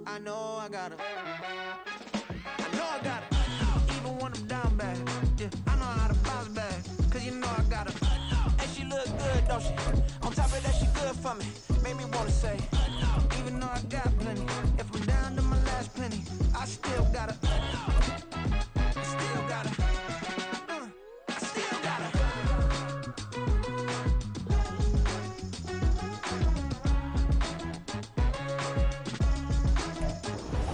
I know I gotta. I know I gotta. Even when I'm down bad. Yeah, I know how to bounce back. Cause you know I gotta. And she look good, don't she? On top of that, she good for me. Made me wanna say, even though I got plenty, if I'm down to my last penny, I still gotta. I still gotta. I still gotta.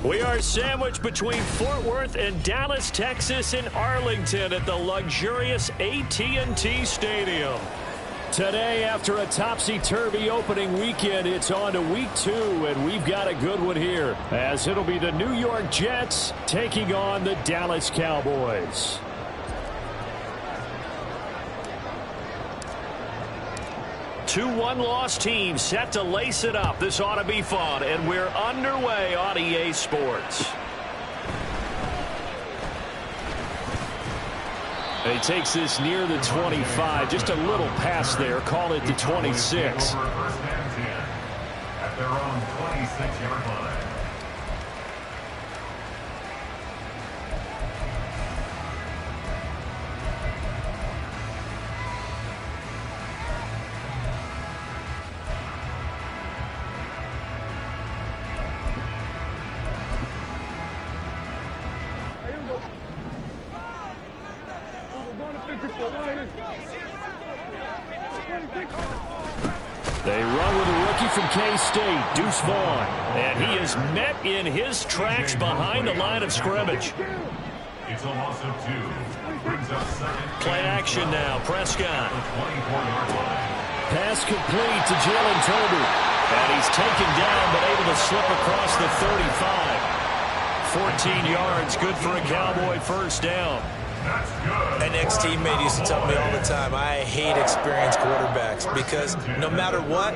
We are sandwiched between Fort Worth and Dallas, Texas, in Arlington at the luxurious AT&T Stadium. Today, after a topsy-turvy opening weekend, it's on to week 2, and we've got a good one here, as it'll be the New York Jets taking on the Dallas Cowboys. Two one-loss teams set to lace it up. This ought to be fun, and we're underway on EA Sports. And he takes this near the 25, just a little pass there. Call it the 26. At their own 26-yard line. They run with a rookie from K-State, Deuce Vaughn. And he is met in his tracks behind the line of scrimmage. It's a loss of 2. Play action now, Prescott. Pass complete to Jalen Tolbert. And he's taken down but able to slip across the 35. 14 yards, good for a Cowboy first down. An ex-teammate used to tell me all the time, I hate experienced quarterbacks because no matter what,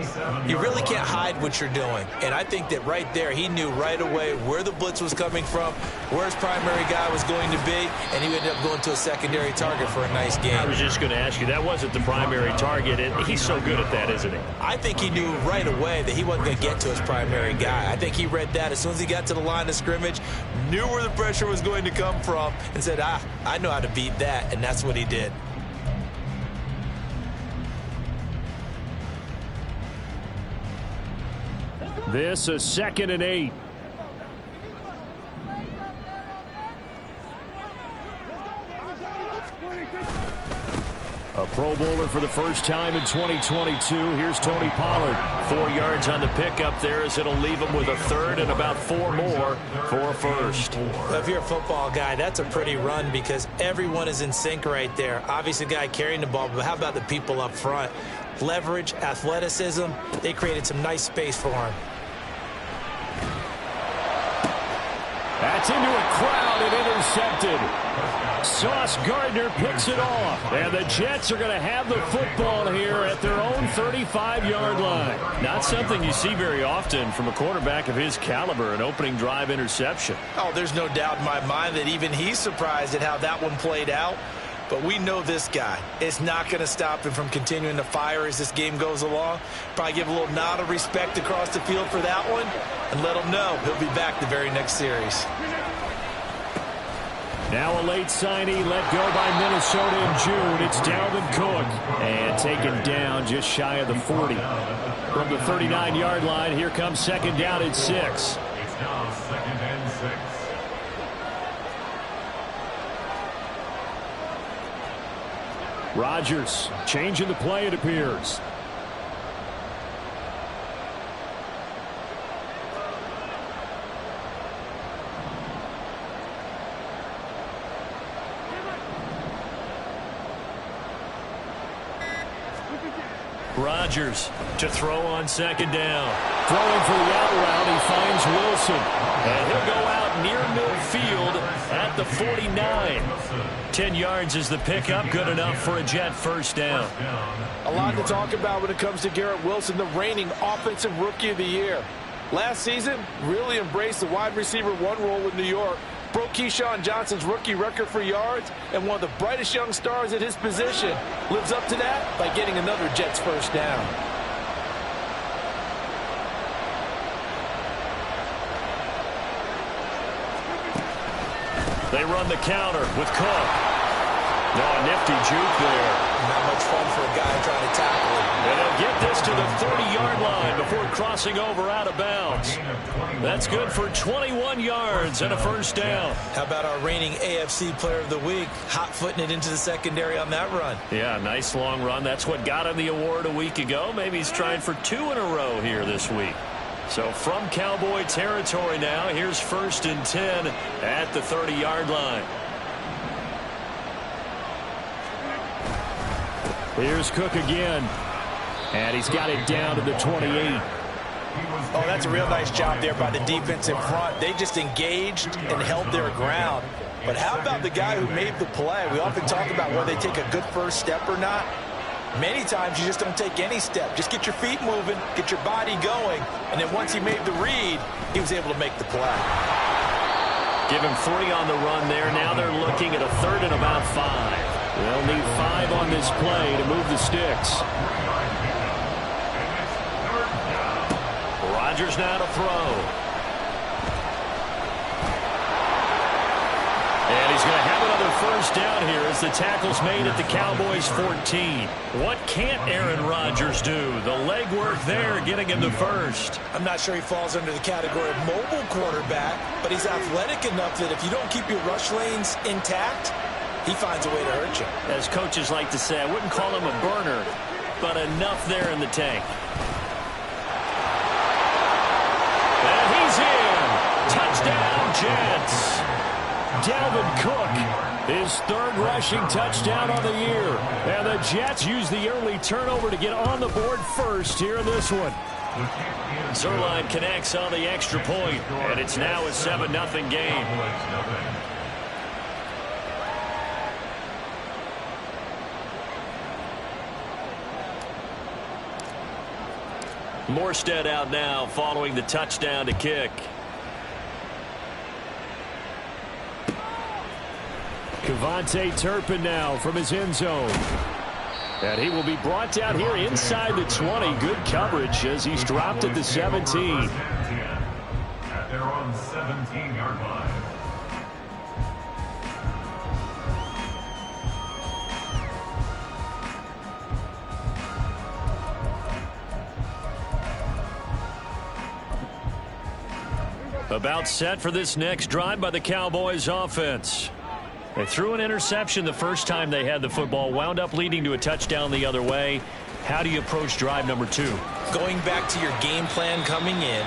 you really can't hide what you're doing. And I think that right there, he knew right away where the blitz was coming from, where his primary guy was going to be, and he ended up going to a secondary target for a nice game. I was just going to ask you, that wasn't the primary target. He's so good at that, isn't he? I think he knew right away that he wasn't going to get to his primary guy. I think he read that as soon as he got to the line of scrimmage, knew where the pressure was going to come from, and said, I know how to beat that, and that's what he did. This is 2nd and 8. A Pro Bowler for the first time in 2022. Here's Tony Pollard. 4 yards on the pickup there as it'll leave him with a third and about 4 more for a first. Well, if you're a football guy, that's a pretty run because everyone is in sync right there. Obviously, the guy carrying the ball, but how about the people up front? Leverage, athleticism, they created some nice space for him. That's into a crowd and intercepted. Sauce Gardner picks it off. And the Jets are going to have the football here at their own 35-yard line. Not something you see very often from a quarterback of his caliber, an opening drive interception. Oh, there's no doubt in my mind that even he's surprised at how that one played out. But we know this guy. It's not going to stop him from continuing to fire as this game goes along. Probably give a little nod of respect across the field for that one and let him know he'll be back the very next series. Now a late signee let go by Minnesota in June. It's Dalvin Cook. And taken down just shy of the 40. From the 39-yard line, here comes 2nd down and 6. It's now 2nd and 6. Rodgers changing the play, it appears. Rodgers to throw on 2nd down. Throwing for the out route, he finds Wilson. And he'll go out near midfield at the 49. 10 yards is the pickup, good enough for a Jet first down. A lot to talk about when it comes to Garrett Wilson, the reigning offensive rookie of the year. Last season, really embraced the wide receiver 1 role in New York. Broke Keyshawn Johnson's rookie record for yards, and one of the brightest young stars at his position lives up to that by getting another Jets first down. They run the counter with Comm. No, a nifty juke there. Not much fun for a guy trying to tackle him. And they'll get this to the 30-yard line before crossing over out of bounds. That's good for 21 yards and a first down. How about our reigning AFC Player of the Week, hot-footing it into the secondary on that run? Yeah, nice long run. That's what got him the award a week ago. Maybe he's trying for 2 in a row here this week. So from Cowboy territory now, here's 1st and 10 at the 30-yard line. Here's Cook again. And he's got it down to the 28. Oh, that's a real nice job there by the defense in front. They just engaged and held their ground. But how about the guy who made the play? We often talk about whether they take a good first step or not. Many times you just don't take any step. Just get your feet moving, get your body going, and then once he made the read, he was able to make the play. Give him 3 on the run there. Now they're looking at a 3rd and about 5. They'll need 5 on this play to move the sticks. Rodgers now to throw. And he's going to have another first down here as the tackle's made at the Cowboys' 14. What can't Aaron Rodgers do? The legwork there getting him the first. I'm not sure he falls under the category of mobile quarterback, but he's athletic enough that if you don't keep your rush lanes intact, he finds a way to hurt you. As coaches like to say, I wouldn't call him a burner, but enough there in the tank. And he's in. Touchdown, Jets. Dalvin Cook, his 3rd rushing touchdown on the year. And the Jets use the early turnover to get on the board first here in this one. Zerline connects on the extra point, and it's now a 7-0 game. Morstead out now following the touchdown to kick. Kevontae Turpin now from his end zone. And he will be brought down here inside the 20. Good coverage as he's dropped at the 17. At their own 17-yard line. About set for this next drive by the Cowboys offense. They threw an interception the first time they had the football, wound up leading to a touchdown the other way. How do you approach drive number 2? Going back to your game plan coming in,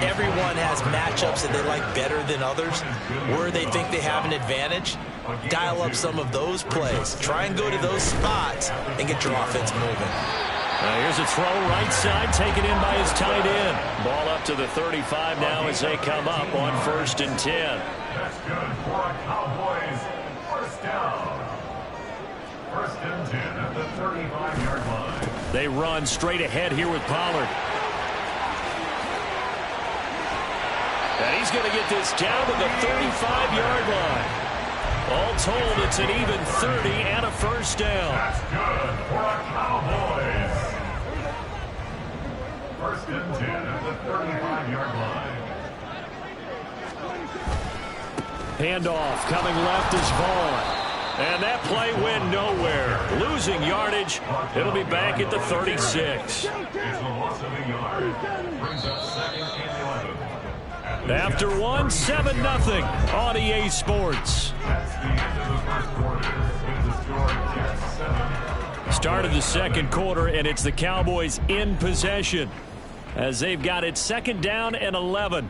everyone has matchups that they like better than others. Where they think they have an advantage, dial up some of those plays. Try and go to those spots and get your offense moving. Here's a throw right side, taken in by his tight end. Ball up to the 35 now as they come up on 1st and 10. That's good for a Cowboys first down. 1st and 10 at the 35-yard line. They run straight ahead here with Pollard. And he's going to get this down to the 35-yard line. All told, it's an even 30 and a first down. That's good for a Cowboys. 1st and 10 at the 35-yard line. Handoff coming left is Vaughn. And that play went nowhere. Losing yardage. It'll be back at the 36. It's a loss of a yard. Brings up 2nd and 11. After 7-0 on EA Sports. That's the end of the first quarter. With the score, Jets 7. Start of the second quarter, and it's the Cowboys in possession as they've got it 2nd down and 11.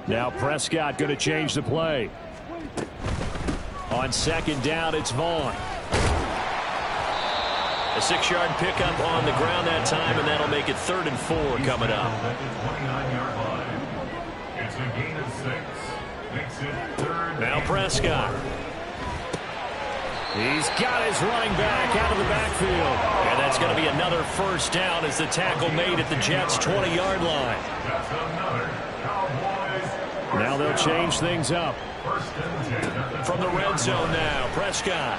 Now Prescott going to change the play. On 2nd down, it's Vaughn. A 6-yard pickup on the ground that time, and that'll make it 3rd and 4 coming up. At the 29-yard line. It's a gain of 6. Makes it 3rd. Now Prescott. He's got his running back out of the backfield. And that's going to be another first down as the tackle made at the Jets' 20-yard line. That's another Cowboys. Now they'll change things up. 1st and 10. From the red zone now, Prescott.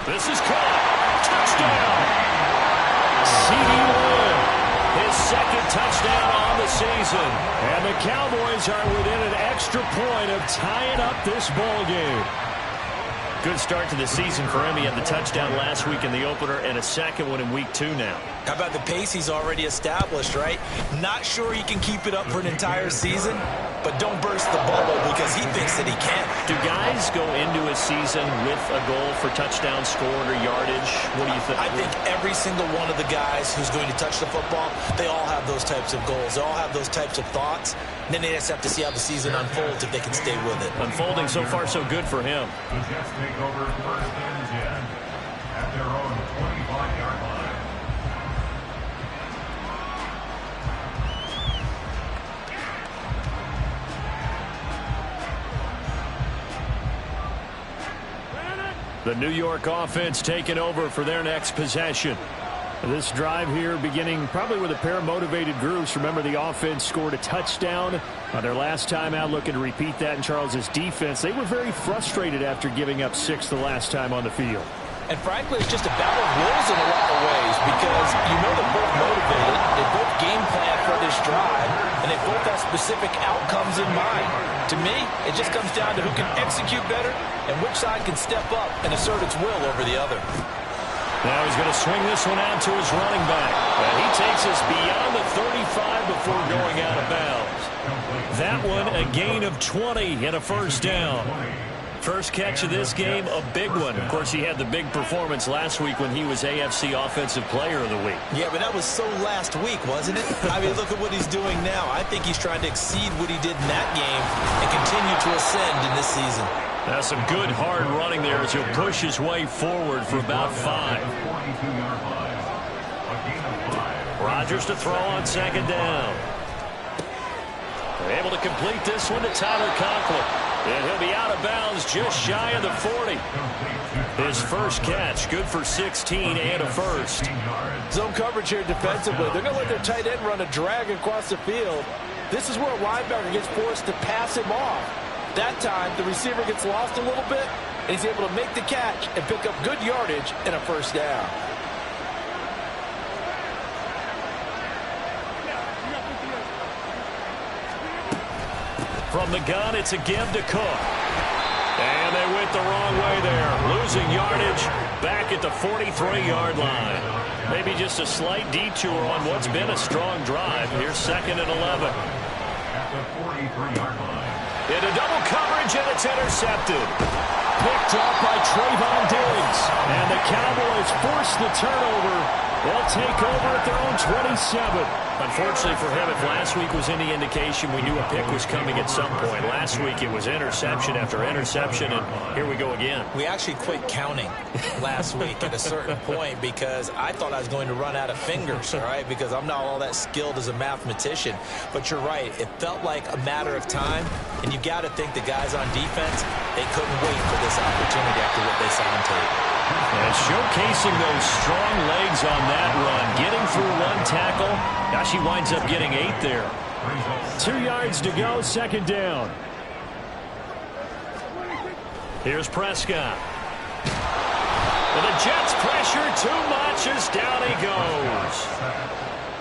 This is caught. Touchdown. C.D. Lamb, his 2nd touchdown on the season. And the Cowboys are within an extra point of tying up this ball game. Good start to the season for him. He had the touchdown last week in the opener and a 2nd one in week 2 now. How about the pace he's already established, right? Not sure he can keep it up for an entire season, but don't burst the bubble because he thinks that he can. Do guys go into a season with a goal for touchdown scored or yardage? What do you think? I think every single one of the guys who's going to touch the football, they all have those types of goals. They all have those types of thoughts. And then they just have to see how the season unfolds if they can stay with it. Unfolding so far so good for him. The Jets take over 1st and 10 at their own 25-yard line. The New York offense taking over for their next possession. This drive here beginning probably with a pair of motivated groups. Remember, the offense scored a touchdown their last time out, looking to repeat that in Charles's defense. They were very frustrated after giving up 6 the last time on the field. And frankly, it's just a battle of wills in a lot of ways because you know they're both motivated, they both game plan for this drive, and they both have specific outcomes in mind. To me, it just comes down to who can execute better and which side can step up and assert its will over the other. Now he's going to swing this one out to his running back. And he takes us beyond the 35 before going out of bounds. That one, a gain of 20 and a first down. First catch of this game, a big one. Of course, he had the big performance last week when he was AFC Offensive Player of the Week. Yeah, but that was so last week, wasn't it? I mean, look at what he's doing now. I think he's trying to exceed what he did in that game and continue to ascend in this season. Now some good hard running there as he'll push his way forward for about 5. Rodgers to throw on 2nd down. They're able to complete this one to Tyler Conklin. And he'll be out of bounds just shy of the 40. His first catch, good for 16 and a first. Zone coverage here defensively. They're going to let their tight end run a drag across the field. This is where a linebacker gets forced to pass him off. That time, the receiver gets lost a little bit, and he's able to make the catch and pick up good yardage and a first down. From the gun, it's a give to Cook. And they went the wrong way there. Losing yardage back at the 43-yard line. Maybe just a slight detour on what's been a strong drive. Here's 2nd and 11. At the 43-yard line. Into double coverage, and it's intercepted. Picked up by Trayvon Diggs. And the Cowboys force the turnover. They'll take over at their own 27. Unfortunately for him, if last week was any indication, we knew a pick was coming at some point. Last week it was interception after interception, and here we go again. We actually quit counting last week at a certain point because I thought I was going to run out of fingers, all right, because I'm not all that skilled as a mathematician. But you're right. It felt like a matter of time, and you got to think the guys on defense, they couldn't wait for this opportunity after what they saw on tape. And showcasing those strong legs on that run, getting through one tackle. Now she winds up getting 8 there. 2 yards to go, 2nd down. Here's Prescott. And the Jets pressure too much as down he goes.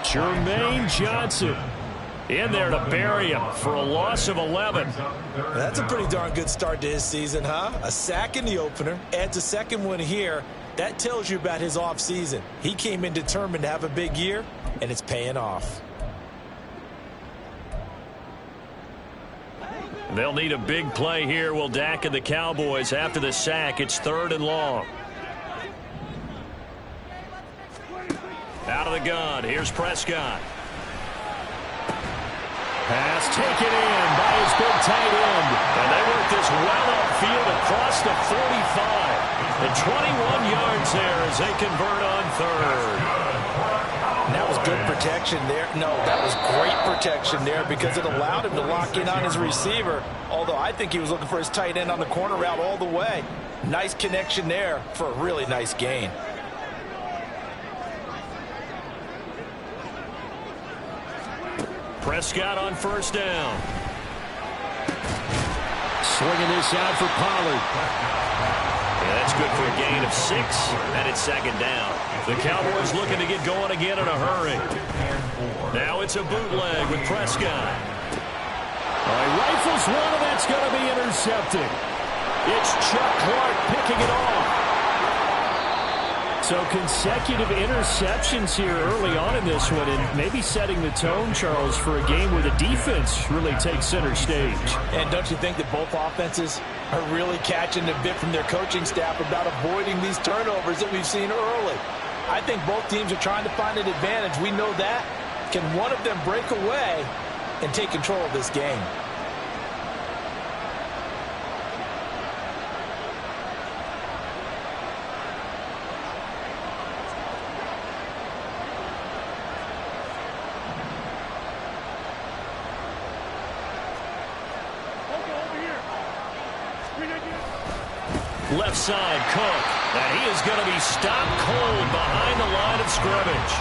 Jermaine Johnson in there to bury him for a loss of 11. That's a pretty darn good start to his season, huh? A sack in the opener, adds a 2nd one here. That tells you about his offseason. He came in determined to have a big year, and it's paying off. They'll need a big play here, will Dak and the Cowboys. After the sack, it's 3rd and long. Out of the gun, here's Prescott. Pass taken in by his big tight end. And they work this well upfield across the 45. And 21 yards there as they convert on 3rd. And that was good protection there. No, that was great protection there because it allowed him to lock in on his receiver, although I think he was looking for his tight end on the corner route all the way. Nice connection there for a really nice gain. Prescott on first down. Swinging this out for Pollard. Yeah, that's good for a gain of 6, and it's second down. The Cowboys looking to get going again in a hurry. Now it's a bootleg with Prescott. He rifles one, and that's going to be intercepted. It's Chuck Clark picking it off. So consecutive interceptions here early on in this one, and maybe setting the tone, Charles, for a game where the defense really takes center stage. And don't you think that both offenses are really catching a bit from their coaching staff about avoiding these turnovers that we've seen early? I think both teams are trying to find an advantage. We know that. Can one of them break away and take control of this game? Left side, Cook. And he is going to be stopped cold behind the line of scrimmage.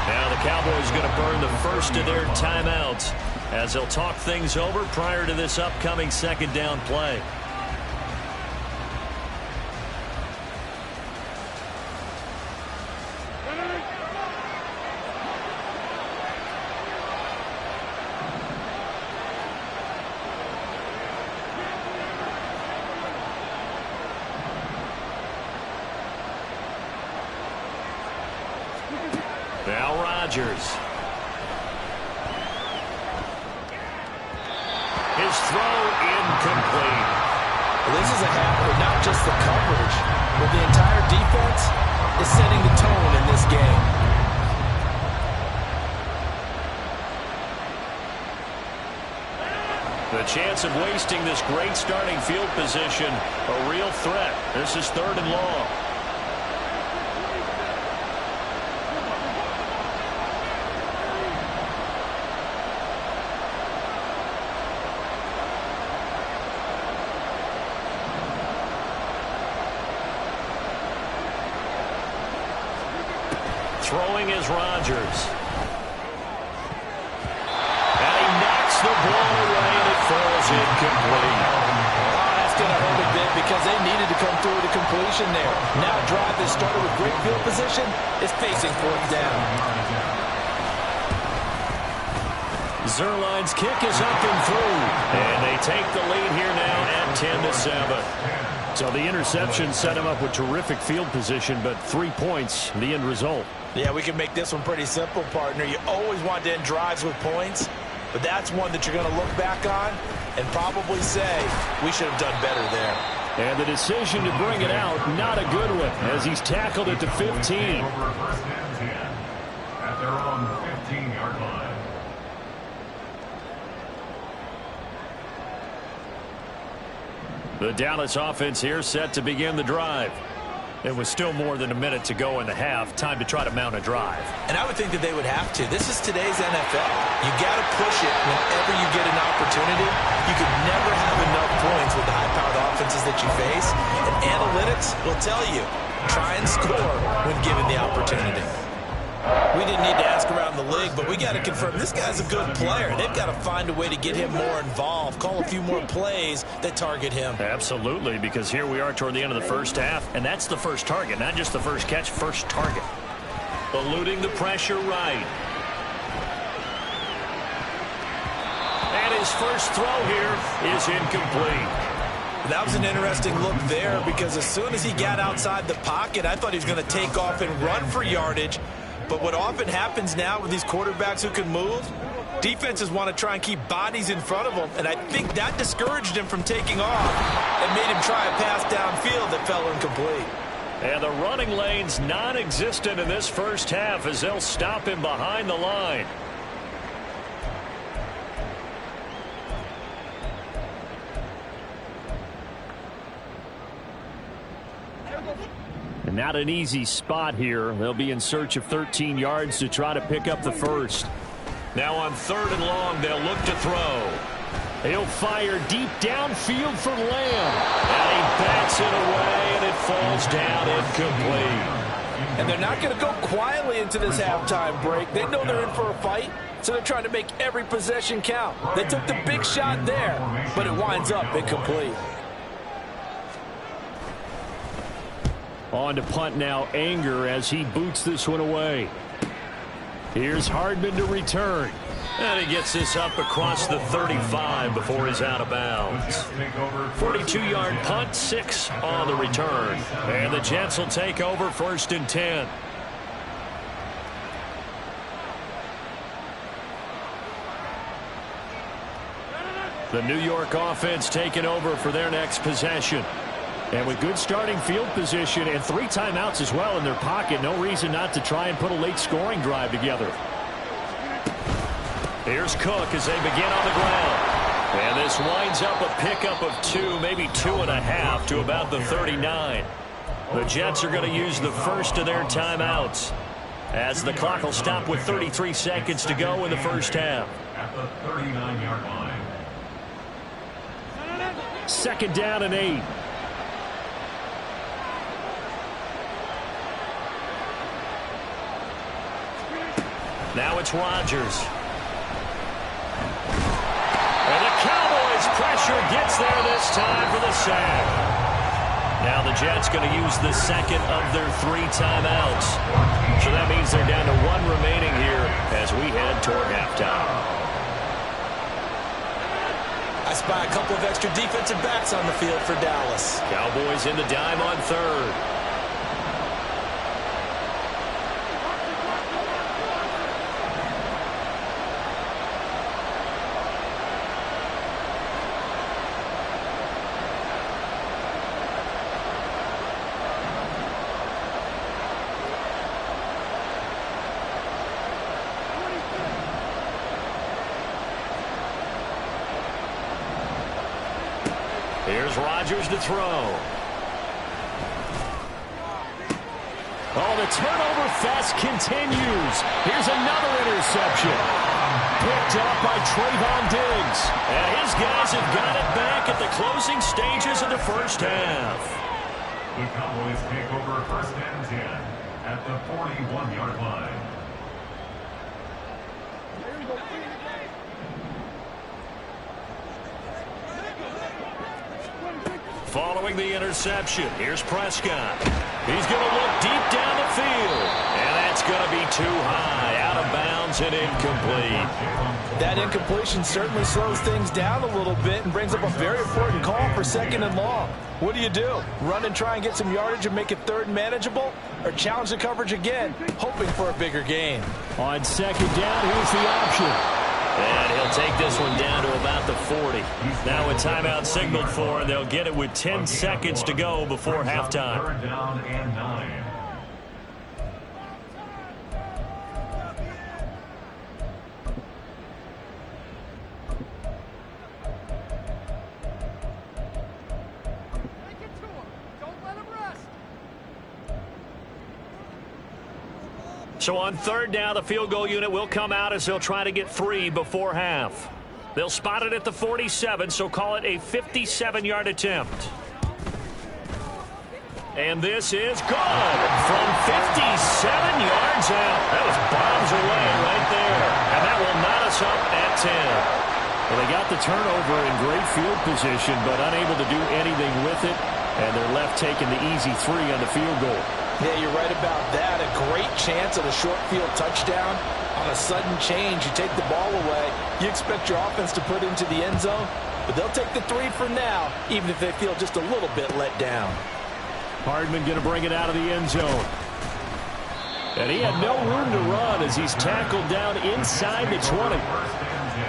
Now the Cowboys going to burn the first of their timeouts as they'll talk things over prior to this upcoming second down play. Now Rodgers. His throw incomplete. This is a half where not just the coverage, but the entire defense is setting the tone in this game. The chance of wasting this great starting field position, a real threat. This is 3rd and long. Throwing is Rodgers. And he knocks the ball away, and it falls incomplete. Oh, that's going to hurt a bit because they needed to come through with a completion there. Now a drive that started with great field position is facing 4th down. Zerline's kick is up and through. And they take the lead here now at 10-7. So the interception set him up with terrific field position, but 3 points, the end result. Yeah, we can make this one pretty simple, partner. You always want to end drives with points, but that's one that you're going to look back on and probably say, we should have done better there. And the decision to bring it out, not a good one, as he's tackled it to 15. Over 1st and 10 at their own 15-yard line. The Dallas offense here set to begin the drive. It was still more than a minute to go in the half. Time to try to mount a drive. And I would think that they would have to. This is today's NFL. You got to push it whenever you get an opportunity. You could never have enough points with the high-powered offenses that you face. And analytics will tell you, try and score when given the opportunity. We didn't need to ask around the league, but we got to confirm this guy's a good player. They've got to find a way to get him more involved, call a few more plays that target him. Absolutely, because here we are toward the end of the first half, and that's the first target, not just the first catch, first target. Eluding the pressure right. And his first throw here is incomplete. That was an interesting look there because as soon as he got outside the pocket, I thought he was going to take off and run for yardage. But what often happens now with these quarterbacks who can move, defenses want to try and keep bodies in front of them, and I think that discouraged him from taking off and made him try a pass downfield that fell incomplete. And the running lane's non-existent in this first half as they'll stop him behind the line. And not an easy spot here. They'll be in search of 13 yards to try to pick up the first. Now on 3rd and long, they'll look to throw. He'll fire deep downfield for Lamb. And he bats it away, and it falls down incomplete. And they're not going to go quietly into this halftime break. They know they're in for a fight, so they're trying to make every possession count. They took the big shot there, but it winds up incomplete. On to punt now, Anger, as he boots this one away. Here's Hardman to return. And he gets this up across the 35 before he's out of bounds. 42-yard punt, 6 on the return. And the Jets will take over 1st and 10. The New York offense taking over for their next possession. And with good starting field position and 3 timeouts as well in their pocket, no reason not to try and put a late scoring drive together. Here's Cook as they begin on the ground. And this winds up a pickup of 2, maybe 2.5 to about the 39. The Jets are going to use the first of their timeouts as the clock will stop with 33 seconds to go in the first half. At the 39-yard line. 2nd down and 8. Now it's Rodgers. And the Cowboys' pressure gets there this time for the sack. Now the Jets going to use the second of their 3 timeouts. So that means they're down to 1 remaining here as we head toward halftime. I spy a couple of extra defensive backs on the field for Dallas. Cowboys in the dime on 3rd. Here's Rodgers to throw. Oh, the turnover fest continues. Here's another interception. Picked up by Trayvon Diggs. And his guys have got it back at the closing stages of the first half. The Cowboys take over 1st and 10 at the 41-yard line. Following the interception, here's Prescott. He's going to look deep down the field. And that's going to be too high, out of bounds and incomplete. That incompletion certainly slows things down a little bit and brings up a very important call for 2nd and long. What do? Run and try and get some yardage and make it 3rd and manageable? Or challenge the coverage again, hoping for a bigger gain? On 2nd down, here's the option. And he'll take this one down to about the 40. Now a timeout signaled for, and they'll get it with 10 seconds to go before halftime. 3rd down and 9. So on 3rd down, the field goal unit will come out as they'll try to get 3 before half. They'll spot it at the 47, so call it a 57-yard attempt. And this is good from 57 yards out. That was bombs away right there. And that will knot us up at 10. Well, they got the turnover in great field position, but unable to do anything with it. And they're left taking the easy 3 on the field goal. Yeah, you're right about that. A great chance at a short field touchdown. On a sudden change, you take the ball away. You expect your offense to put into the end zone, but they'll take the 3 for now, even if they feel just a little bit let down. Hardman going to bring it out of the end zone. And he had no room to run as he's tackled down inside the 20. 1st and 10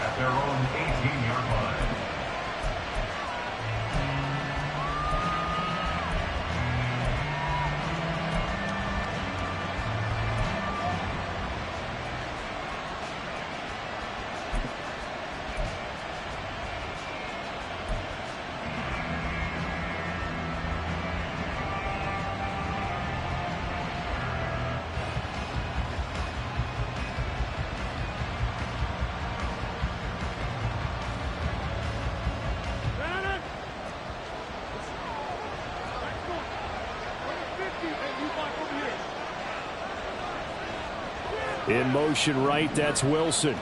at their own 18-yard line. In motion right, that's Wilson.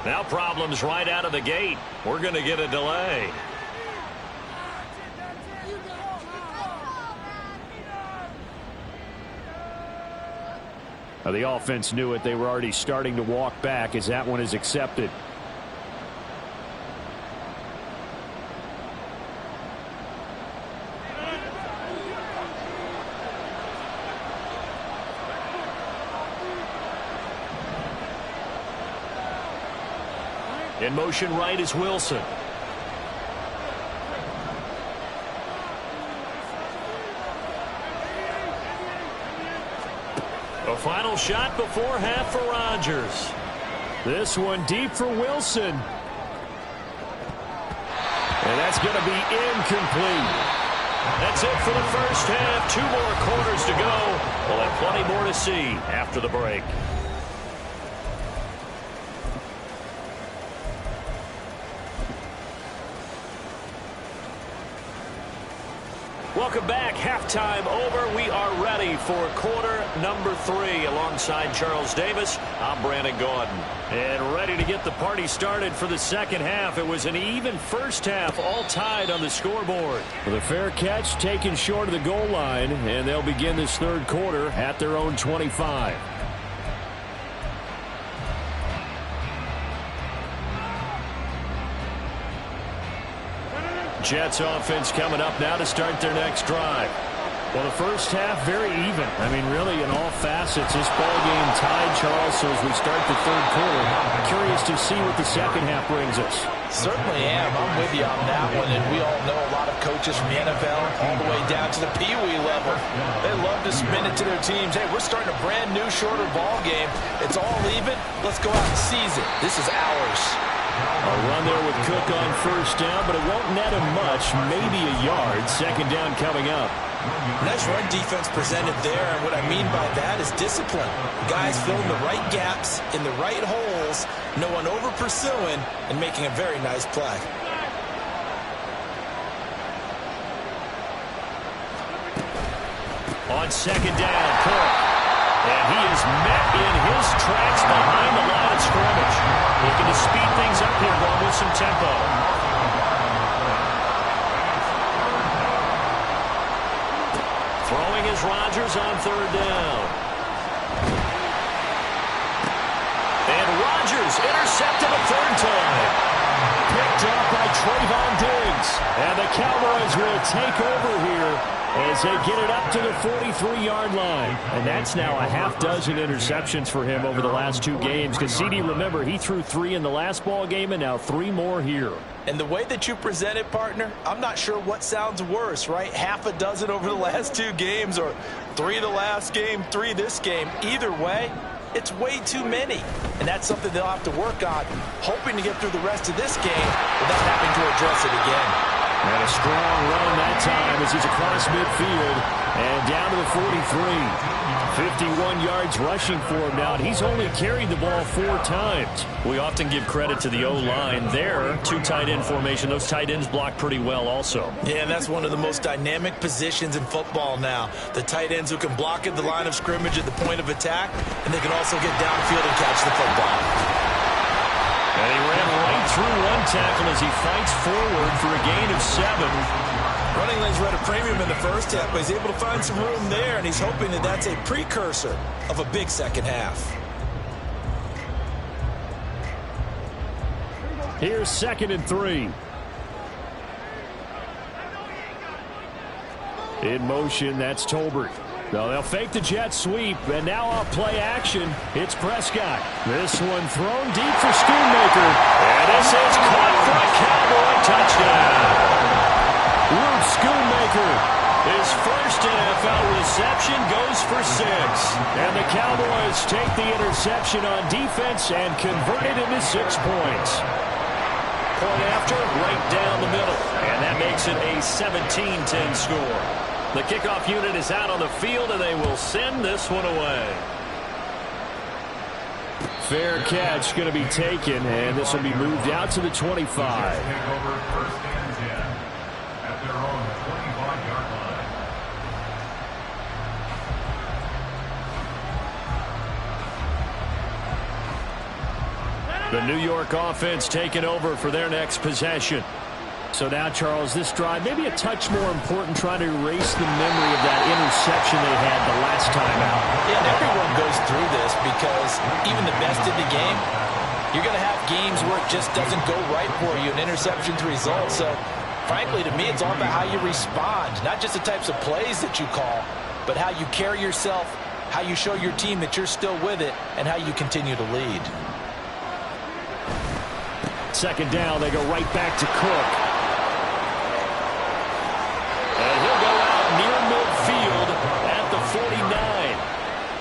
Now problems right out of the gate. We're going to get a delay. Now the offense knew it. They were already starting to walk back as that one is accepted. In motion right is Wilson. A final shot before half for Rodgers. This one deep for Wilson. And that's going to be incomplete. That's it for the first half. 2 more quarters to go. We'll have plenty more to see after the break. Welcome back. Halftime over. We are ready for quarter number 3. Alongside Charles Davis, I'm Brandon Gaudin. And ready to get the party started for the second half. It was an even first half, all tied on the scoreboard. With a fair catch taken short of the goal line, and they'll begin this third quarter at their own 25. Jets offense coming up now to start their next drive. Well, the first half very even. I mean, really in all facets, this ball game tied, Charles. So as we start the third quarter, curious to see what the second half brings us. Certainly am. I'm with you on that one. And we all know a lot of coaches from the NFL all the way down to the Pee Wee level. They love to spin it to their teams. Hey, we're starting a brand new, shorter ball game. It's all even. Let's go out and seize it. This is ours. A run there with Cook on first down, but it won't net him much, maybe a yard. Second down coming up. Nice run defense presented there, and what I mean by that is discipline. Guys filling the right gaps in the right holes, no one over pursuing, and making a very nice play. On second down, Cook. And he is met in his tracks behind the line of scrimmage. Looking to speed things up here, going with some tempo. Throwing is Rodgers on third down. And Rodgers intercepted a third time. Picked up by Trayvon Diggs. And the Cowboys will take over here as they get it up to the 43-yard line. And that's now a half dozen interceptions for him over the last 2 games. Because CD, remember, he threw 3 in the last ball game and now 3 more here. And the way that you present it, partner, I'm not sure what sounds worse, right? Half a dozen over the last 2 games, or 3 the last game, 3 this game. Either way, it's way too many. And that's something they'll have to work on, hoping to get through the rest of this game without having to address it again. And a strong run that time as he's across midfield and down to the 43. 51 yards rushing for him now, and he's only carried the ball 4 times. We often give credit to the O-line there. 2 tight end formation. Those tight ends block pretty well also. Yeah, and that's one of the most dynamic positions in football now. The tight ends who can block at the line of scrimmage at the point of attack, and they can also get downfield and catch the football. And he ran right through 1 tackle as he fights forward for a gain of 7. Running lanes were at a premium in the first half, but he's able to find some room there, and he's hoping that that's a precursor of a big second half. Here's 2nd and 3. In motion, that's Tolbert. No, they'll fake the jet sweep, and now off play action, it's Prescott. This one thrown deep for Schoonmaker. And this is caught for a Cowboy touchdown. Luke Schoonmaker, his first NFL reception goes for 6. And the Cowboys take the interception on defense and convert it into 6 points. Point after, right down the middle. And that makes it a 17-10 score. The kickoff unit is out on the field, and they will send this one away. Fair catch going to be taken, and this will be moved out to the 25. Take over 1st and 10 at their own 25. The New York offense taking over for their next possession. So now, Charles, this drive maybe a touch more important, trying to erase the memory of that interception they had the last time out. Yeah, and everyone goes through this because even the best in the game, you're going to have games where it just doesn't go right for you, and interceptions result. So, frankly, to me, it's all about how you respond, not just the types of plays that you call, but how you carry yourself, how you show your team that you're still with it, and how you continue to lead. Second down, they go right back to Cook. And he'll go out near midfield at the 49.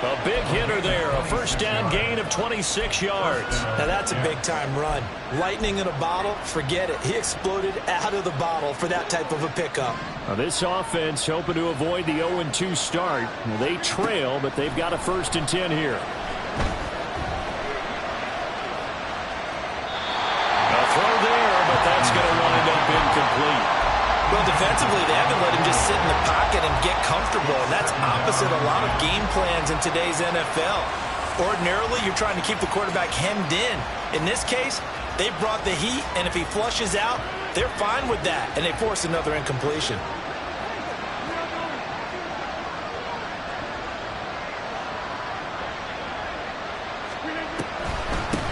A big hitter there, a first down gain of 26 yards. Now that's a big-time run. Lightning in a bottle, forget it. He exploded out of the bottle for that type of a pickup. Now this offense hoping to avoid the 0-2 start. Well, they trail, but they've got a 1st and 10 here. A throw there, but that's going to wind up incomplete. Well, defensively, they haven't let him just sit in the pocket and get comfortable, and that's opposite a lot of game plans in today's NFL. Ordinarily, you're trying to keep the quarterback hemmed in. In this case, they brought the heat, and if he flushes out, they're fine with that, and they force another incompletion.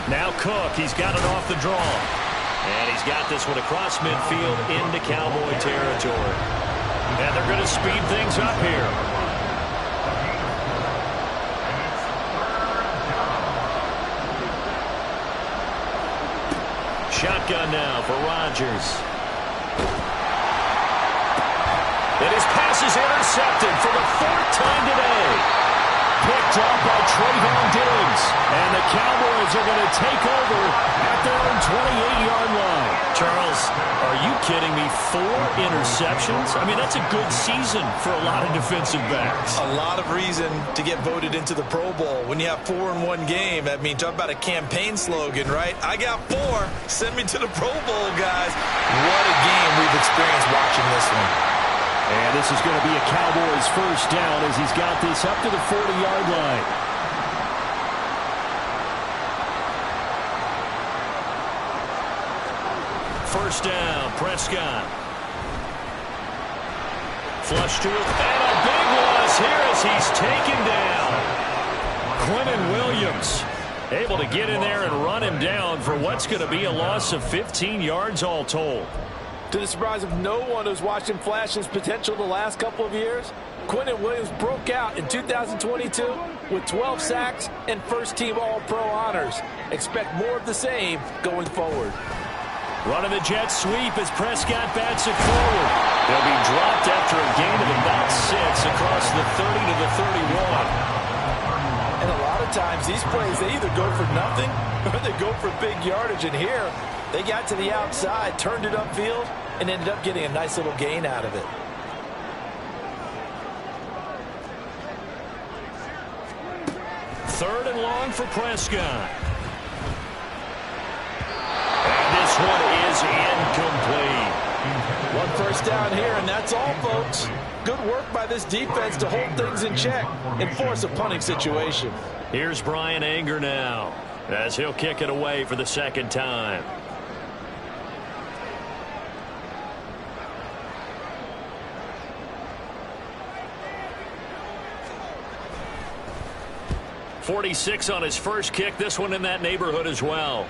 Now Cook, he's got it off the draw. And he's got this one across midfield into Cowboy territory. And they're going to speed things up here. Shotgun now for Rodgers. And his pass is intercepted for the 4th time today. Picked up by Trayvon Diggs. And the Cowboys are going to take over at their own 28-yard line. Charles, are you kidding me? 4 interceptions? I mean, that's a good season for a lot of defensive backs. A lot of reason to get voted into the Pro Bowl. When you have 4 in one game, I mean, talk about a campaign slogan, right? I got 4. Send me to the Pro Bowl, guys. What a game we've experienced watching this one. And this is going to be a Cowboys 1st down as he's got this up to the 40-yard line. First down, Prescott. Flush to it, and a big loss here as he's taken down. Quinnen Williams able to get in there and run him down for what's going to be a loss of 15 yards all told. To the surprise of no one who's watched him flash his potential the last couple of years, Quinnen Williams broke out in 2022 with 12 sacks and first-team All-Pro honors. Expect more of the same going forward. Running the jet sweep as Prescott bats it forward. They'll be dropped after a gain of about 6 across the 30 to the 31. And a lot of times these plays, they either go for nothing or they go for big yardage. And here, they got to the outside, turned it upfield, and ended up getting a nice little gain out of it. Third and long for Prescott. And this one is incomplete. One first down here, and that's all, folks. Good work by this defense to hold things in check and force a punting situation. Here's Brian Anger now as he'll kick it away for the 2nd time. .46 on his first kick. This one in that neighborhood as well.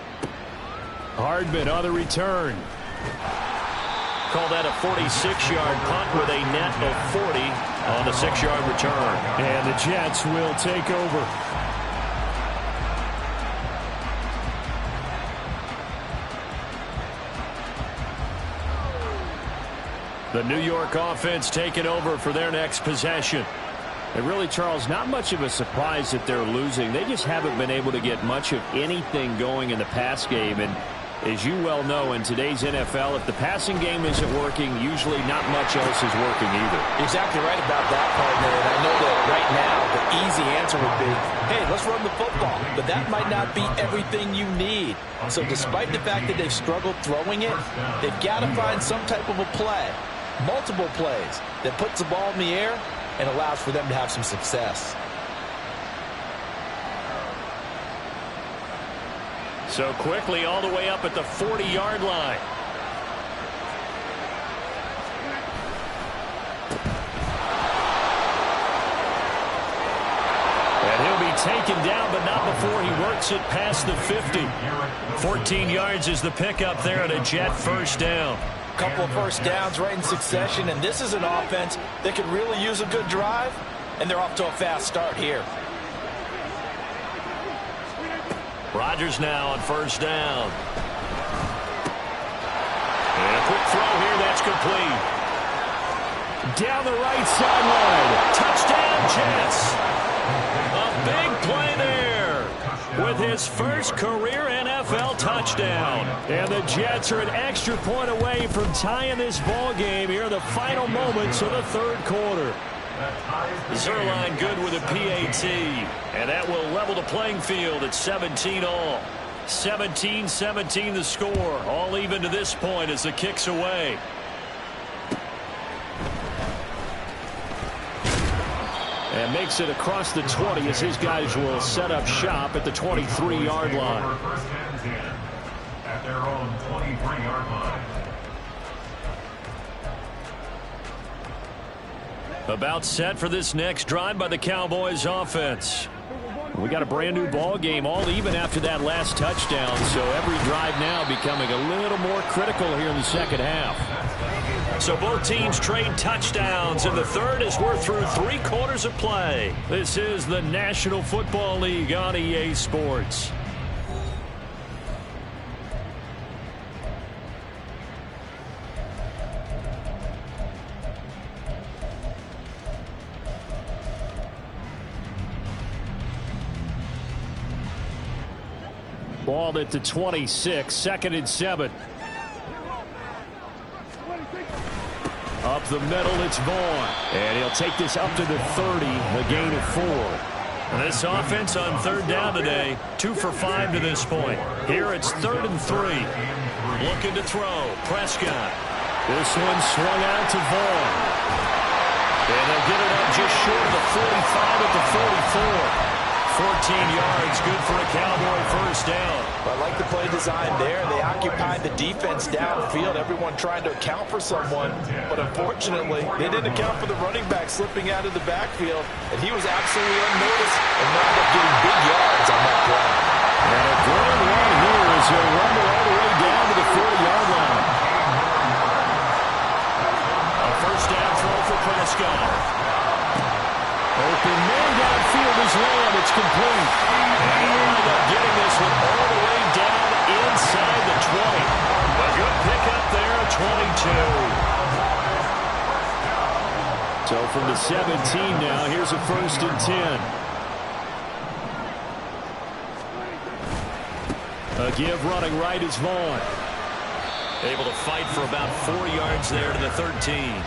Hardman on the return. Call that a 46-yard punt with a net of 40 on the 6-yard return. And the Jets will take over. The New York offense taking over for their next possession. And really, Charles, not much of a surprise that they're losing. They just haven't been able to get much of anything going in the pass game. And as you well know, in today's NFL, if the passing game isn't working, usually not much else is working either. Exactly right about that, partner. And I know that right now the easy answer would be, hey, let's run the football. But that might not be everything you need. So despite the fact that they've struggled throwing it, they've got to find some type of a play, multiple plays, that puts the ball in the air and allows for them to have some success. So quickly all the way up at the 40-yard line. And he'll be taken down, but not before he works it past the 50. 14 yards is the pickup there at a Jet first down. Couple of first downs right in succession, and this is an offense that could really use a good drive, and they're off to a fast start here. Rodgers now on first down. And a quick throw here, that's complete. Down the right sideline. Touchdown, Jets. A big play there with his first career NFL touchdown. And the Jets are an extra point away from tying this ball game here in the final moments of the third quarter. Zerline good with a PAT, and that will level the playing field at 17 all. 17-17 the score, all even to this point as the kick's away. And makes it across the 20 as his guys will set up shop at the 23-yard line. First and 10 at their own 23-yard line. About set for this next drive by the Cowboys offense. We got a brand new ball game, all even after that last touchdown, so every drive now becoming a little more critical here in the second half. So both teams trade touchdowns, and the third as we're through 3 quarters of play. This is the National Football League on EA Sports. Ball at the 26, 2nd and 7. Up the middle, it's Vaughn. And he'll take this up to the 30, a gain of 4. And this offense on third down today, 2 for 5 to this point. Here it's 3rd and 3. Looking to throw, Prescott. This one swung out to Vaughn. And they'll get it up just short of the 45 at the 44. 14 yards, good for a Cowboy first down. I like the play design there. They occupied the defense downfield, everyone trying to account for someone. But unfortunately, they didn't account for the running back slipping out of the backfield, and he was absolutely unnoticed and wound up getting big yards on that play. And a grand run here as he'll run all the way down to the 40-yard line. A first down throw for Prescott. Open man downfield is Lamb. It's complete. And he'll wind up getting this one all the way down inside the 20. A good pickup there, 22. So from the 17 now, here's a 1st and 10. A give running right is Vaughn. Able to fight for about 4 yards there to the 13.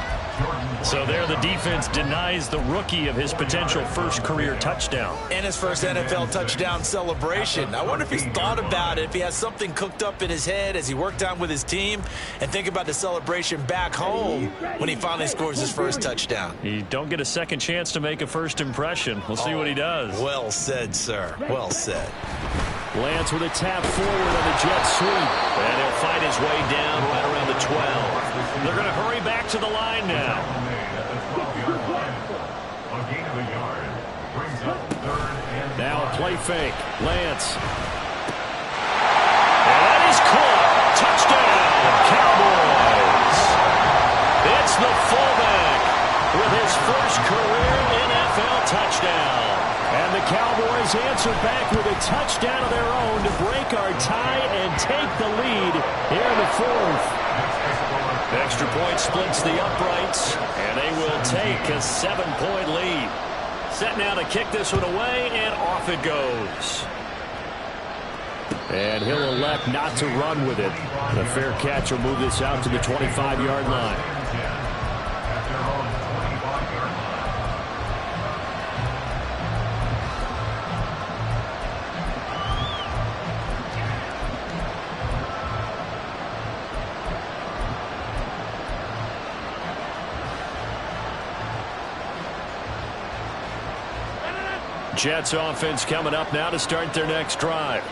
So there the defense denies the rookie of his potential first career touchdown. And his first NFL touchdown celebration. I wonder if he's thought about it, if he has something cooked up in his head as he worked on with his team, and think about the celebration back home when he finally scores his first touchdown. You don't get a second chance to make a first impression. We'll see what he does. Well said, sir. Well said. Lance with a tap forward on the jet sweep. And he'll fight his way down right around the 12. They're going to hurry back to the line now. Now a play fake. Lance. And that is caught. Touchdown, Cowboys. It's the fullback with his first career NFL touchdown. And the Cowboys answer back with a touchdown of their own to break our tie and take the lead here in the 4th. Extra point splits the uprights, and they will take a 7-point lead. Set now to kick this one away, and off it goes. And he'll elect not to run with it. The fair catch will move this out to the 25-yard line. Jets offense coming up now to start their next drive.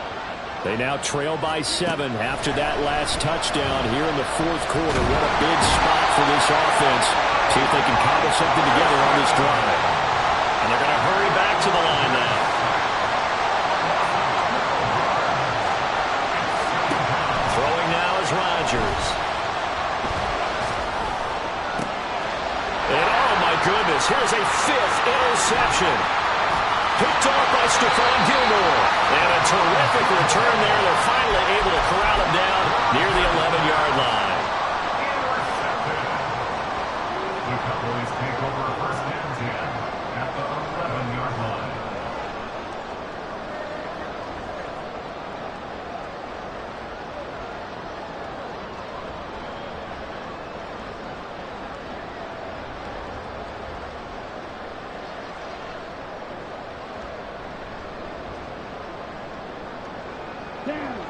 They now trail by 7 after that last touchdown here in the fourth quarter. What a big spot for this offense. See if they can cobble something together on this drive. And they're going to hurry back to the line now. Throwing now is Rodgers. And oh my goodness, here's a 5th interception. Picked off by Stephon Gilmore. And a terrific return there. They're finally able to corral him down near the 11-yard line. The Cowboys take over first and 10 at the 11-yard line.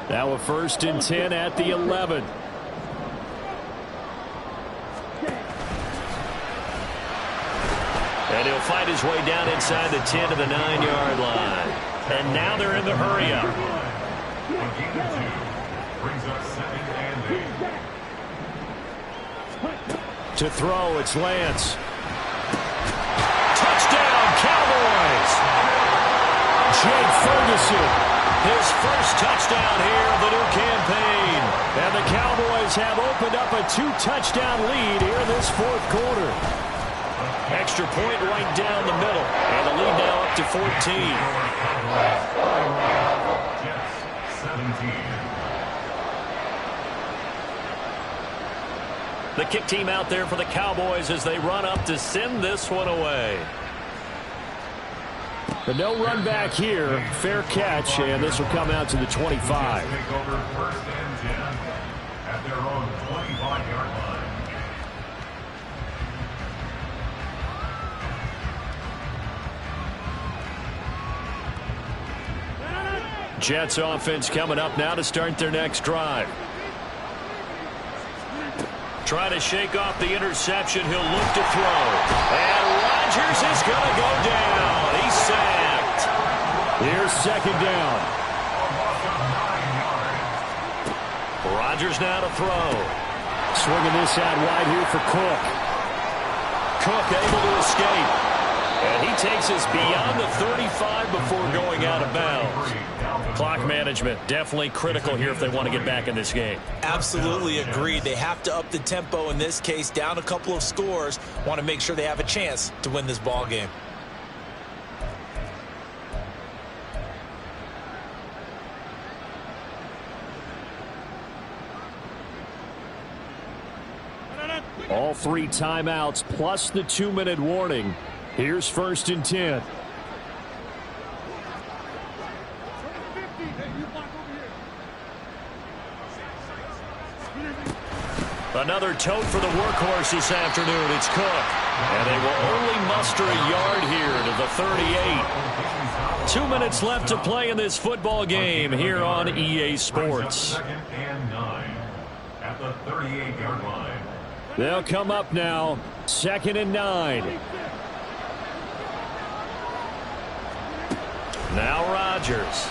Now a 1st and 10 at the 11. And he'll fight his way down inside the 10 to the 9-yard line. And now they're in the hurry-up. Brings us 2nd and 8. To throw, it's Lance. Touchdown, Cowboys! Jake Ferguson. His first touchdown here of the new campaign. And the Cowboys have opened up a 2-touchdown lead here in this fourth quarter. Extra point right down the middle. And the lead now up to 14. Jets 17. The kick team out there for the Cowboys as they run up to send this one away. But no run back here. Fair catch, and this will come out to the 25. Take over first and 10 at their own 25-yard line. Jets offense coming up now to start their next drive. Trying to shake off the interception. He'll look to throw. And Rodgers is going to go down. He's sacked. Here's 2nd down. Rodgers now to throw. Swinging this out wide here for Cook. Cook able to escape. And he takes us beyond the 35 before going out of bounds. Clock management definitely critical here if they want to get back in this game. Absolutely agreed. They have to up the tempo in this case, down a couple of scores. Want to make sure they have a chance to win this ball game. All 3 timeouts plus the 2-minute warning. Here's 1st and 10. Another tote for the workhorse this afternoon. It's Cook. And they will only muster a yard here to the 38. 2 minutes left to play in this football game here on EA Sports. 2nd and 9 at the 38-yard line. They'll come up now. 2nd and 9. Now Rodgers.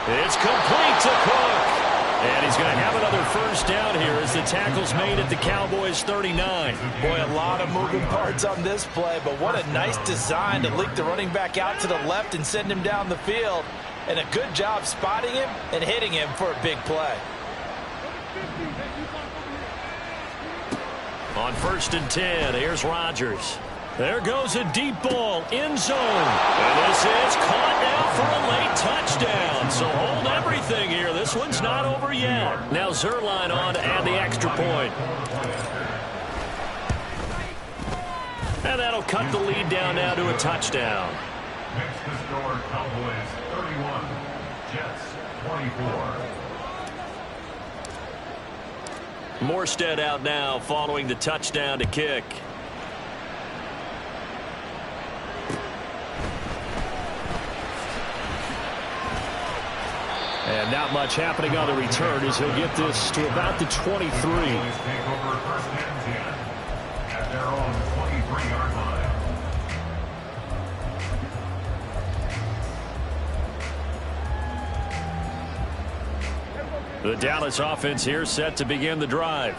It's complete to Cook. And he's going to have another 1st down here as the tackle's made at the Cowboys 39. Boy, a lot of moving parts on this play, but what a nice design to leak the running back out to the left and send him down the field. And a good job spotting him and hitting him for a big play. On 1st and 10, here's Rodgers. There goes a deep ball, end zone. And this is caught now for a late touchdown. So hold everything here. This one's not over yet. Now Zerline on to add the extra point. And that'll cut the lead down now to a touchdown. Next to score, Cowboys 31, Jets 24. Morstead out now following the touchdown to kick. And not much happening on the return as he'll get this to about the 23. Take over first and 10 at their own 23-yard line. The Dallas offense here set to begin the drive.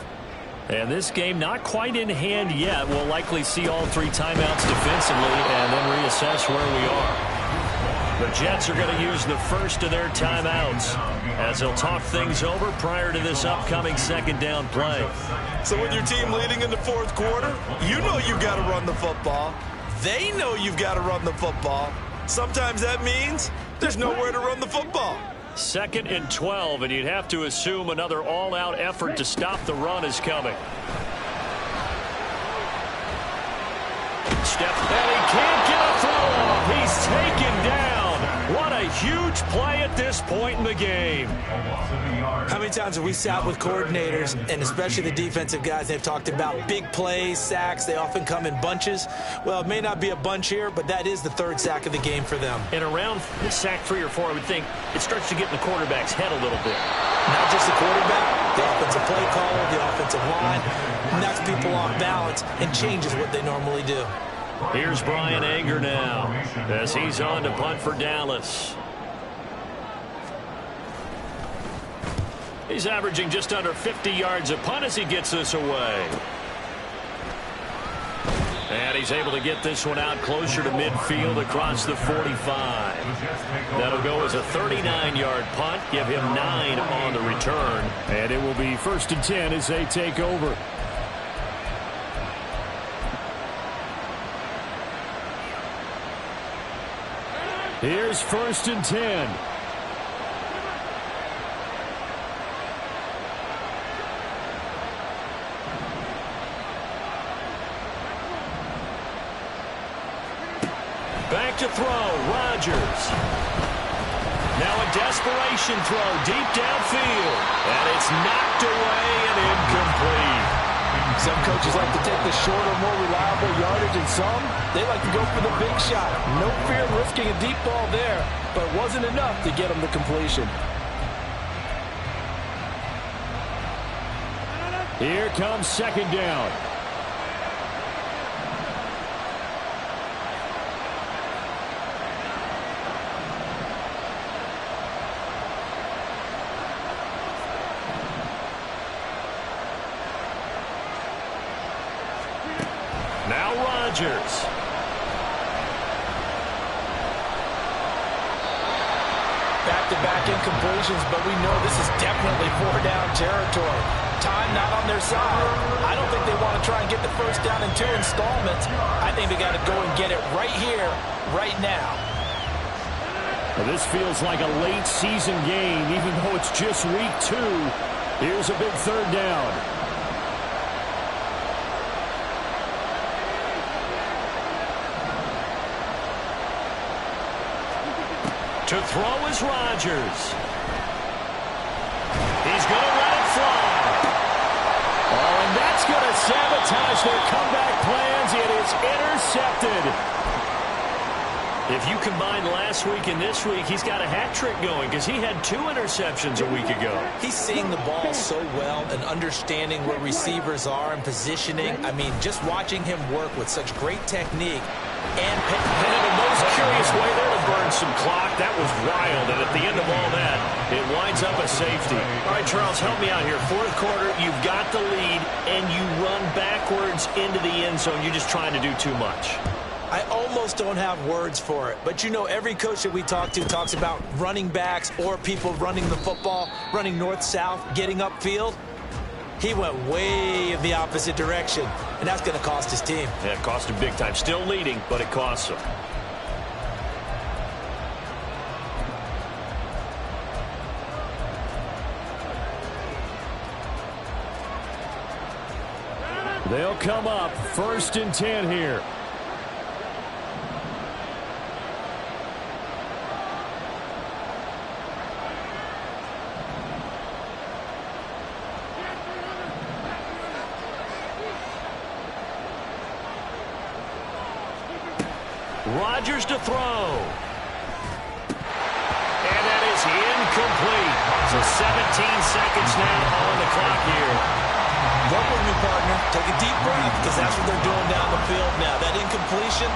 And this game not quite in hand yet. We'll likely see all 3 timeouts defensively and then reassess where we are. The Jets are going to use the first of their timeouts as they'll talk things over prior to this upcoming second down play. So with your team leading in the fourth quarter, you know you've got to run the football. They know you've got to run the football. Sometimes that means there's nowhere to run the football. 2nd and 12, and you'd have to assume another all-out effort to stop the run is coming. Step, and he can't get a throw off. He's taken down. What a huge play at this point in the game. How many times have we sat with coordinators, and especially the defensive guys, they've talked about big plays, sacks. They often come in bunches. Well, it may not be a bunch here, but that is the 3rd sack of the game for them. And around sack 3 or 4, I would think it starts to get in the quarterback's head a little bit. Not just the quarterback, the offensive play caller, the offensive line, knocks people off balance and changes what they normally do. Here's Brian Anger now as he's on to punt for Dallas. He's averaging just under 50 yards a punt as he gets this away. And he's able to get this one out closer to midfield across the 45. That'll go as a 39-yard punt, give him 9 on the return. And it will be 1st and 10 as they take over. Here's 1st and 10. Back to throw, Rodgers. Now a desperation throw deep downfield. And it's knocked away and incomplete. Some coaches like to take the shorter, more reliable yardage, and some, they like to go for the big shot. No fear of risking a deep ball there, but it wasn't enough to get them the completion. Here comes 2nd down. Now Rodgers. Back-to-back incompletions, but we know this is definitely 4-down territory. Time not on their side. I don't think they want to try and get the first down in 2 installments. I think they got to go and get it right here, right now. Well, this feels like a late season game, even though it's just week 2. Here's a big 3rd down. To throw is Rodgers. He's going to let it fly. Oh, and that's going to sabotage their comeback plans. It is intercepted. If you combine last week and this week, he's got a hat trick going because he had 2 interceptions a week ago. He's seeing the ball so well and understanding where receivers are and positioning. I mean, just watching him work with such great technique. And in the most curious way there to burn some clock. That was wild. And at the end of all that, it winds up a safety. All right, Charles, help me out here. 4th quarter, you've got the lead, and you run backwards into the end zone. You're just trying to do too much. I almost don't have words for it. But, you know, every coach that we talk to talks about running backs or people running the football, running north-south, getting upfield. He went way in the opposite direction, and that's going to cost his team. Yeah, it cost him big time. Still leading, but it costs him. They'll come up 1st and 10 here. Rodgers to throw. And that is incomplete. So 17 seconds now on the clock here. Work with me, partner. Take a deep breath because that's what they're doing down the field now. That incompletion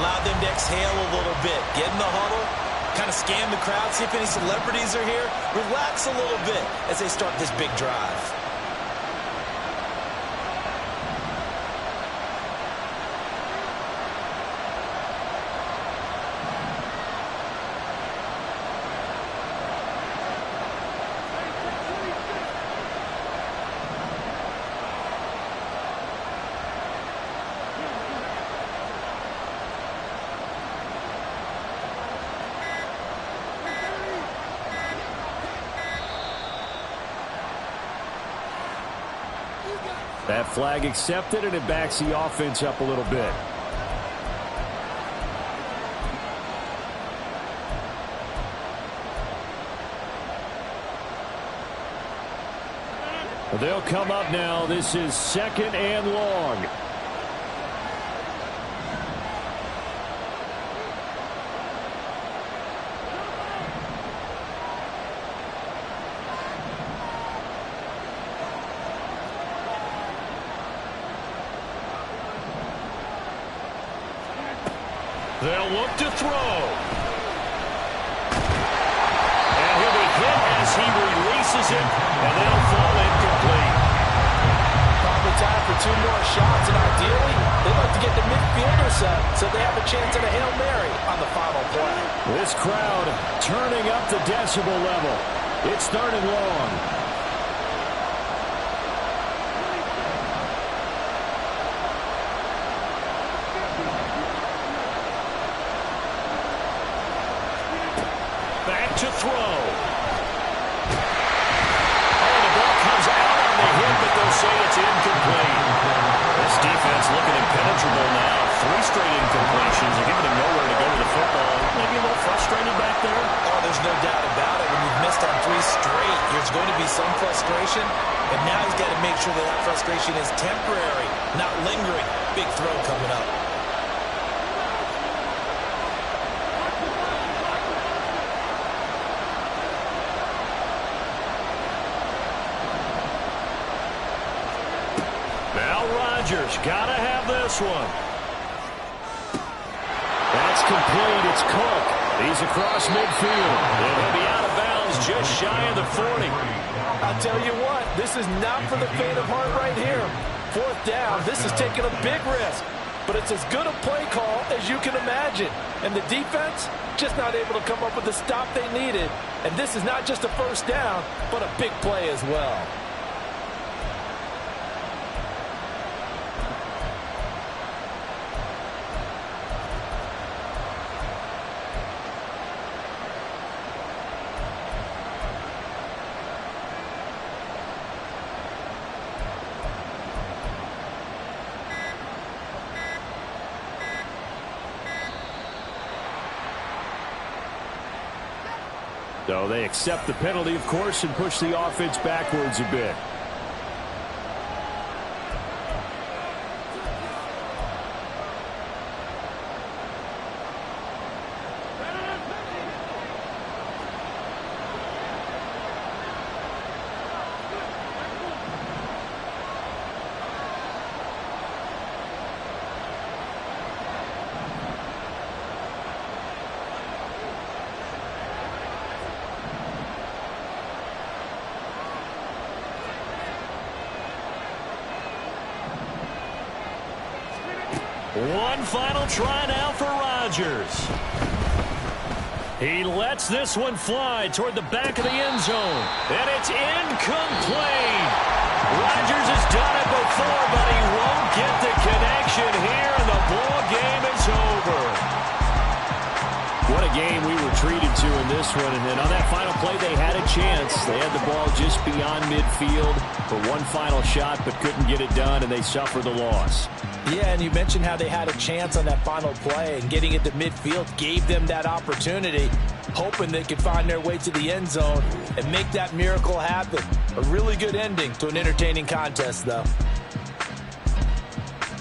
allowed them to exhale a little bit. Get in the huddle, kind of scan the crowd, see if any celebrities are here. Relax a little bit as they start this big drive. That flag accepted, and it backs the offense up a little bit. They'll come up now. This is 2nd and long. They'll look to throw. And he'll be hit as he releases it, and they'll fall incomplete. Probably time for 2 more shots, and ideally, they'd like to get the midfielder set so they have a chance at a Hail Mary on the final play. This crowd turning up the decibel level. It's 3rd and long. To throw. Oh, the ball comes out on the hit, but they'll say it's incomplete. This defense looking impenetrable now. 3 straight incompletions. They're giving him nowhere to go with the football. Maybe a little frustrated back there. Oh, there's no doubt about it. When you've missed on 3 straight, there's going to be some frustration. And now he's got to make sure that that frustration is temporary, not lingering. Big throw coming up. Got to have this one. That's complete. It's Cook. He's across midfield. And he'll be out of bounds just shy of the 40. I'll tell you what, this is not for the faint of heart right here. 4th down, this is taking a big risk. But it's as good a play call as you can imagine. And the defense just not able to come up with the stop they needed. And this is not just a 1st down, but a big play as well. So they accept the penalty, of course, and push the offense backwards a bit. One final try now for Rodgers. He lets this one fly toward the back of the end zone. And it's incomplete. Rodgers has done it before, but he won't get the connection here, and the ball game is over. What a game we were treated to in this one. And then on that final play, they had a chance. They had the ball just beyond midfield for one final shot, but couldn't get it done, and they suffered the loss. Yeah, and you mentioned how they had a chance on that final play, and getting it to midfield gave them that opportunity, hoping they could find their way to the end zone and make that miracle happen. A really good ending to an entertaining contest, though.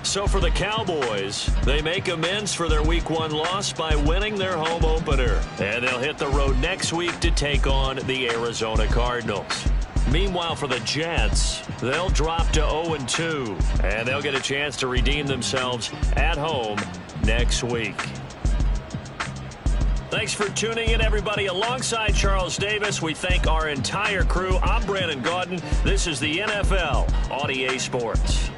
So for the Cowboys, they make amends for their Week 1 loss by winning their home opener. And they'll hit the road next week to take on the Arizona Cardinals. Meanwhile, for the Jets, they'll drop to 0-2, and they'll get a chance to redeem themselves at home next week. Thanks for tuning in, everybody. Alongside Charles Davis, we thank our entire crew. I'm Brandon Gaudin. This is the NFL on EA Sports.